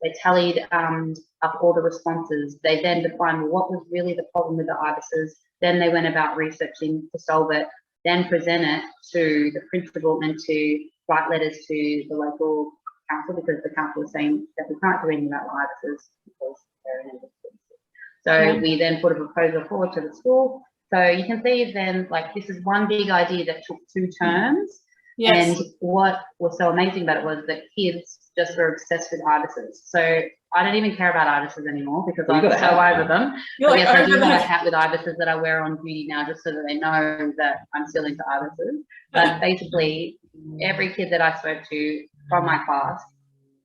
B: they tallied up all the responses. They then defined what was really the problem with the ibises. Then they went about researching to solve it, then present it to the principal and to write letters to the local council, because the council was saying that we can't do anything about the ibises because they're an invasive species. So we then put a proposal forward to the school. So you can see then, like, this is one big idea that took 2 terms. Yes. And what was so amazing about it was that kids just were obsessed with ibises. So I don't even care about ibises anymore because I'm so over them. But yes, I do have a hat with ibises that I wear on duty now, just so that they know that I'm still into ibises. But basically, every kid that I spoke to from my class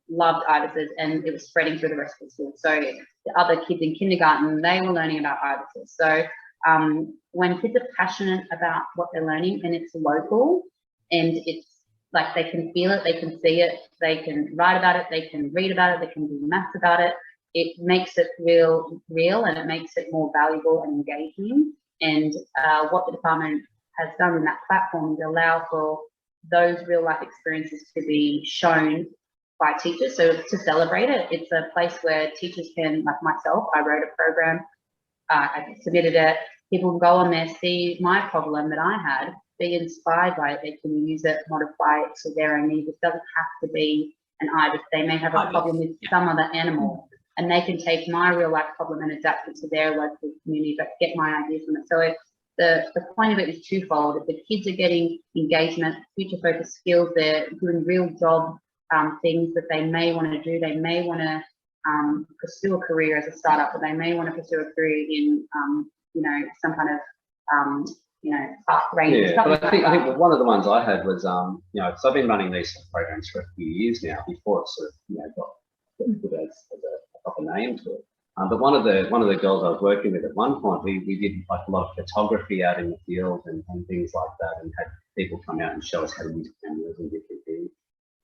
B: loved ibises, and it was spreading through the rest of the school. So the other kids in kindergarten, they were learning about ibises. So when kids are passionate about what they're learning and it's local, and it's like they can feel it, they can see it, they can write about it, they can read about it, they can do maths about it, it makes it real, and it makes it more valuable and engaging. And what the department has done in that platform is allow for those real life experiences to be shown by teachers. So to celebrate it, it's a place where teachers can, like myself, I wrote a program, I submitted it, people can go on there, see my problem that I had, be inspired by it, they can use it, modify it to their own needs. It doesn't have to be an ibis. They may have a problem with some other animal, and they can take my real life problem and adapt it to their local community, but get my ideas from it. So the point of it is twofold. If the kids are getting engagement, future focused skills, they're doing real job things that they may want to do. They may want to pursue a career as a startup, but they may want to pursue a career in you know, some kind of park range.
C: Yeah, but I think one of the ones I had was you know, so I've been running these programs for a few years now before it sort of, you know, got put as a proper name to it. But one of the girls I was working with at one point, we did like a lot of photography out in the field and things like that, and had people come out and show us how to use cameras and different things.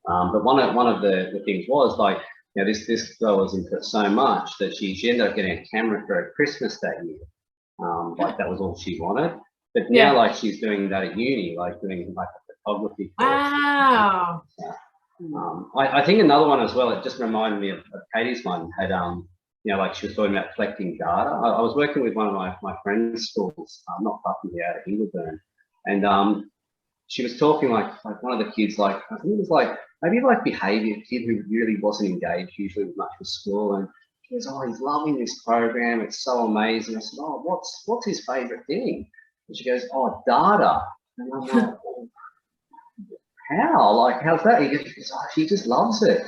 C: But one of the things was, like, you know, this girl was into it so much that she ended up getting a camera for her Christmas that year. Like that was all she wanted. But now, like, she's doing that at uni, like doing like a photography course.
A: Wow.
C: I think another one as well, it just reminded me of Katie's one, had you know, like she was talking about collecting data. I was working with one of my friend's schools, not far from here out of Ingleburn, and she was talking like one of the kids, like I think it was like maybe like behaviour kid who really wasn't engaged usually with much with school, and she goes, "Oh, he's loving this program, it's so amazing." I said, "Oh, what's his favourite thing?" And she goes, "Oh, data." And I'm like, "Oh, how? Like, how's that?" He goes, "Oh, she just loves it."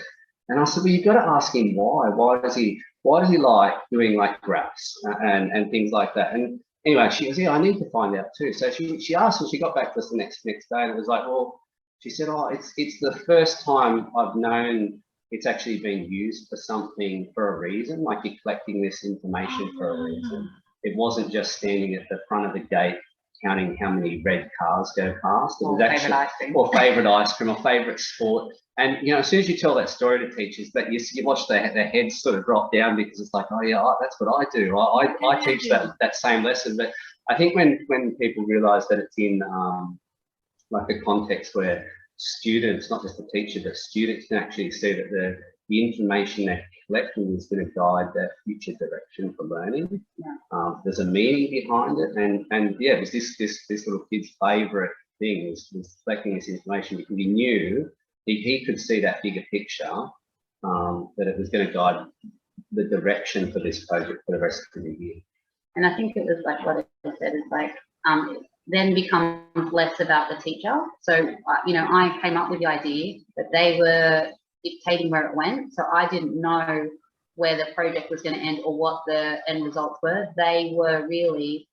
C: And I said, "Well, you've got to ask him why. Why does he like doing like graphs and things like that?" And anyway, she goes, "Yeah, I need to find out too." So she asked, and she got back to us the next day, and it was like, well, she said, "Oh, it's the first time I've known it's actually being used for something for a reason. Like, you're collecting this information for a reason. It wasn't just standing at the front of the gate counting how many red cars go past.
B: Or favourite ice cream.
C: Or favourite ice cream, or favourite sport. And, you know, as soon as you tell that story to teachers, that you watch their heads sort of drop down, because it's like, oh yeah, that's what I do. I teach that same lesson. But I think when people realise that it's in like a context where students, not just the teacher, but students can actually see that the information they're collecting is going to guide their future direction for learning.
B: Yeah.
C: There's a meaning behind it, and yeah, it was this little kid's favourite thing was collecting this information, because he knew he could see that bigger picture, that it was going to guide the direction for this project for the rest of the year.
B: And I think it was like what I said is like, then becomes less about the teacher. So, you know, I came up with the idea, but they were dictating where it went. So I didn't know where the project was going to end or what the end results were. They were really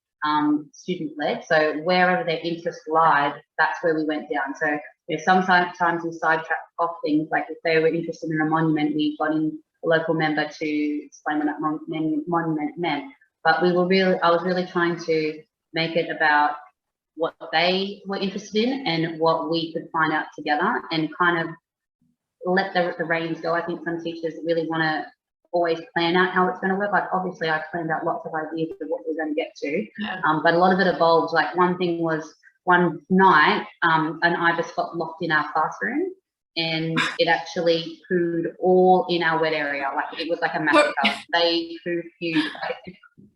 B: student-led. So wherever their interest lied, that's where we went down. So, you know, sometimes we sidetrack off things, like if they were interested in a monument, we got in a local member to explain what that monument meant. But I was really trying to make it about what they were interested in and what we could find out together, and kind of let the reins go. I think some teachers really want to always plan out how it's going to work. Like obviously I planned out lots of ideas of what we're going to get to, but a lot of it evolves. Like one thing was one night an Ibis got locked in our classroom, and it actually pooed all in our wet area. Like it was like a massacre. They pooed huge.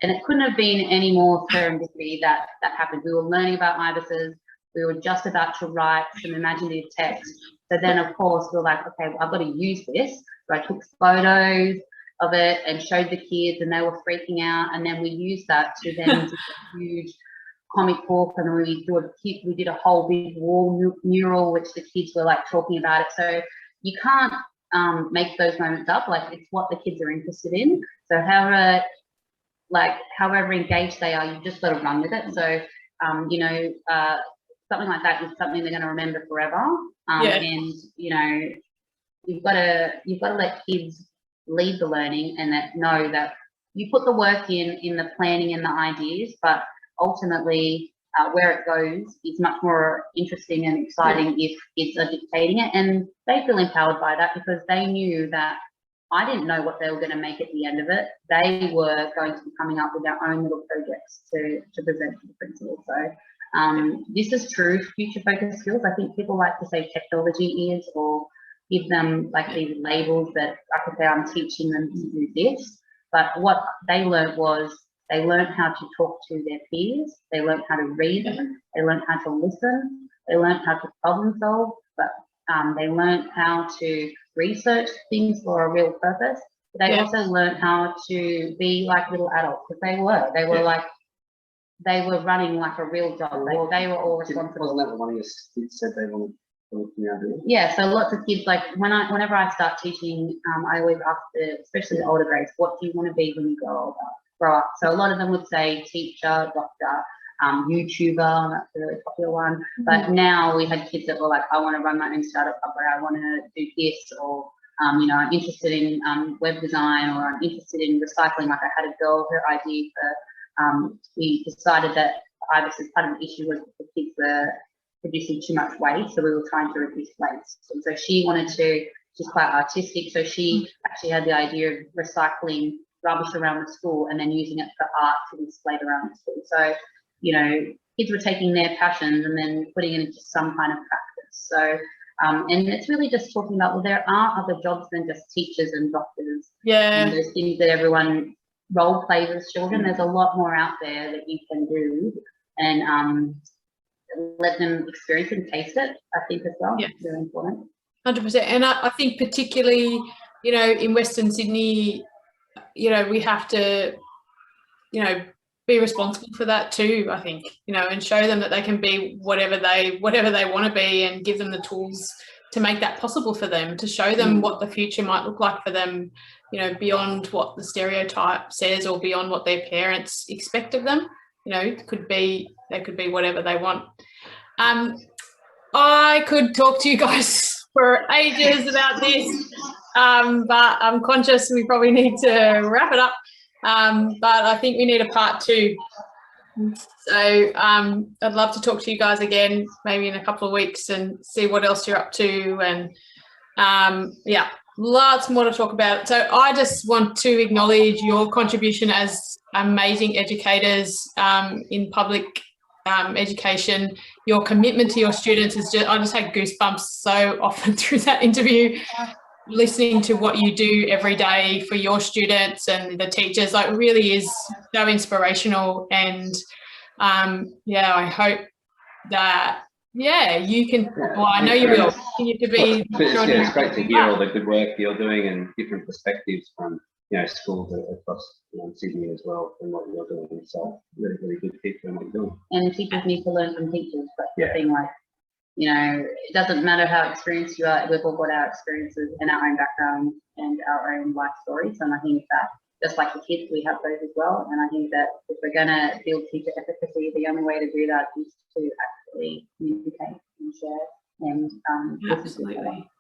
B: And it couldn't have been any more serendipity that happened. We were learning about ibises. We were just about to write some imaginative text. So then, of course, we were like, okay, well, I've got to use this. So I took photos of it and showed the kids, and they were freaking out. And then we used that to then do a huge comic book, and we did a whole big wall mural, which the kids were like talking about it. So you can't make those moments up. Like it's what the kids are interested in. So however engaged they are, you just got to run with it. So, you know, something like that is something they're going to remember forever. And, you know, you've got to let kids lead the learning, and know that you put the work in the planning and the ideas, but ultimately where it goes is much more interesting and exciting if kids are dictating it. And they feel empowered by that, because they knew that I didn't know what they were going to make at the end of it. They were going to be coming up with their own little projects to present to the principal. So this is true future focused skills. I think people like to say technology is, or give them like these labels that I could say I'm teaching them to do this. But what they learned was they learned how to talk to their peers. They learned how to read. They learned how to listen. They learned how to problem solve. But they learned how to research things for a real purpose. They also learned how to be like little adults, because they were like, they were running like a real job. They were all responsible.
C: Wasn't that what one of your kids said they wanted to do?
B: Yeah, so lots of kids, like whenever I start teaching, I always ask especially the older grades, what do you want to be when you grow up? So a lot of them would say teacher, doctor, YouTuber, that's a really popular one. But now we had kids that were like, I want to run my own startup company, I want to do this, or you know, I'm interested in web design, or I'm interested in recycling. Like I had a girl, her idea for, we decided that Ibis, part of the issue was the kids were producing too much waste, so we were trying to reduce waste. And so she wanted to, she's quite artistic, so she actually had the idea of recycling rubbish around the school and then using it for art to display it around the school. So, you know, kids were taking their passions and then putting it into some kind of practice. So, and it's really just talking about, well, there are other jobs than just teachers and doctors. And those things that everyone role plays as children. There's a lot more out there that you can do, and let them experience and taste it, I think, as well. It's really important.
A: 100%. And I think particularly, you know, in Western Sydney, you know, we have to, you know, be responsible for that too, I think, you know, and show them that they can be whatever they want to be, and give them the tools to make that possible for them, to show them what the future might look like for them, you know, beyond what the stereotype says or beyond what their parents expect of them. You know, they could be whatever they want. I could talk to you guys for ages about this, but I'm conscious we probably need to wrap it up. But I think we need a part 2. So I'd love to talk to you guys again, maybe in a couple of weeks, and see what else you're up to. And yeah, lots more to talk about. So I just want to acknowledge your contribution as amazing educators in public education. Your commitment to your students is just, I just had goosebumps so often through that interview, listening to what you do every day for your students and the teachers. Like, really is so inspirational. And yeah, I hope that you can, well, I know you will continue to be.
C: It's great to hear all the good work you're doing and different perspectives from schools across Sydney as well, and what you're doing. So really, really good keep doing what you're doing.
B: And teachers need to learn from teachers. That's the thing. Like, it doesn't matter how experienced you are. We've all got our experiences and our own background and our own life stories. And I think that just like the kids, we have those as well. And I think that if we're going to build teacher efficacy, the only way to do that is to actually communicate and share and
A: absolutely.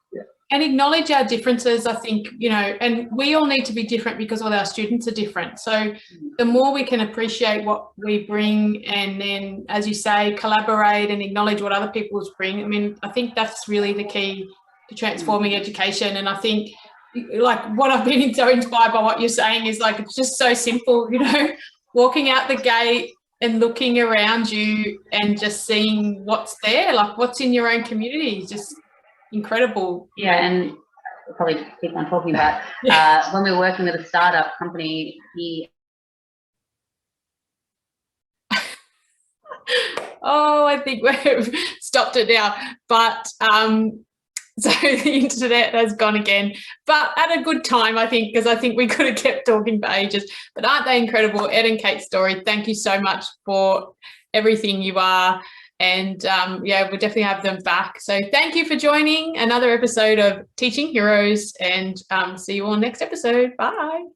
A: And acknowledge our differences, I think, and we all need to be different because all our students are different. So the more we can appreciate what we bring, and then, as you say, collaborate and acknowledge what other people's bring. I mean, I think that's really the key to transforming education. And I think, like, what I've been so inspired by what you're saying is, like, it's just so simple, walking out the gate and looking around you and just seeing what's there, like what's in your own community is just incredible.
B: Yeah, and we'll probably keep on talking about when we were working with a startup company,
A: I think we've stopped it now, but so the internet has gone again, but at a good time, I think, because I think we could have kept talking for ages. But aren't they incredible? Ed and Kate Storey, thank you so much for everything you are. And we'll definitely have them back. So thank you for joining another episode of Teaching Heroes, and see you all next episode. Bye.